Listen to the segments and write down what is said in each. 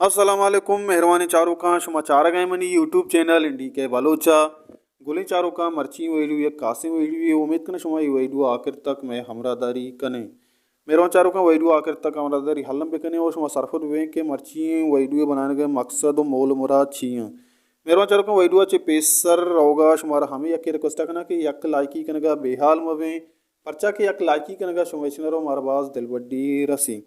असलकुम मेहरबानी चारों का समाचार गए मनी यूट्यूब चैनल इंडी के बलोचा गुली चारों का मर्ची वीडियो या कासिम वीडियो उम्मीद कने शुमा वीडियो आखिर तक मैं हमरादारी कने मेहरबान चारों का वीडियो आखिर तक हमरादारी हल्लम पे कने और शुमा सरफत वे के मर्ची वीडियो बनाने के मकसद और मोल मुराद छियां मेहरबान चारों का वीडियो अच्छे पेसर होगा शुमारा हमें यक रिक्वेस्ट करना कि यक लाइकी कनगा बेहाल मवे पर्चा के यक लाइकी कनगा शुमेशनरो मारबाज दिलबड्डी रसी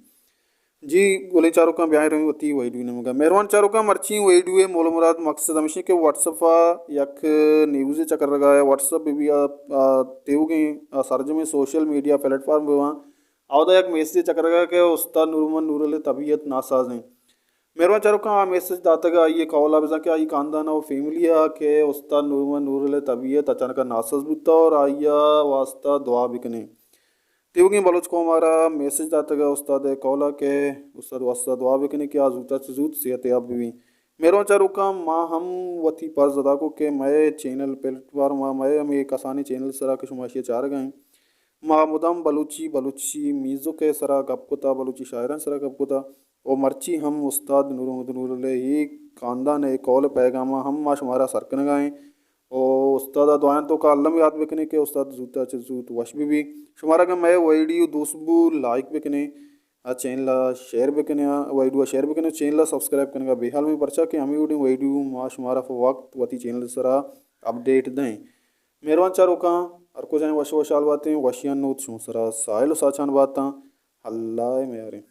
जी गोले चारों का ब्याह रही होती वही नमगा मेहरबान चारों का मर्ची वही मोल मुराद मकसद हमेशा के व्हाट्सअप यक न्यूज़ चक्कर रहा है व्हाट्सअप भी तेव गई सरज में सोशल मीडिया प्लेटफॉर्म पे वहाँ आवदा एक मैसेज चक्कर रहा के उस्ताद नूरमन नूरल तबीयत नासाज हैं मेहरबान चारों का मैसेज दाता का ये कौला बजा के आई खानदान और फैमिली के उस्ताद नूरमन नूरल तबीयत अचानक नासाज बुता और आइया वास्ता दुआ बिकने तेवगी बलोच को हमारा मैसेज आता गया उस्ताद कौला के उस्ताद वास्ता दुआ बिकने की आजूता चजूत सेहत अब भी मेरा चारू का माँ हम वती पर जदा को के मैं चैनल प्लेटफॉर्म मैं हम एक आसानी चैनल सरा के शुमाशी चार गए माँ मुदम बलूची बलूची मीज़ो के सरा गपकुता बलूची शायरन सरा गपकुता और मर्ची हम उस्ताद नूर ही खानदान है कौल पैगामा हम माश हमारा सरकन गाएँ और उस्ताद दुआन तो का अल्लम याद बिकने के उस्ताद जूता जूत वश भी शुमारा का मैं वीडियो दोस्तबू लाइक बिकने चैनल शेयर बिकने वीडियो शेयर बिकने चैनल सब्सक्राइब करने का बेहाल में पर्चा कि हमें वीडियो माँ शुमारा वक्त वती चैनल सरा अपडेट दें मेहरबान चारों का हर को जाए वश वशाल बातें वशियान नोत शू सरा साहिल साचान बातें अल्लाह मेरे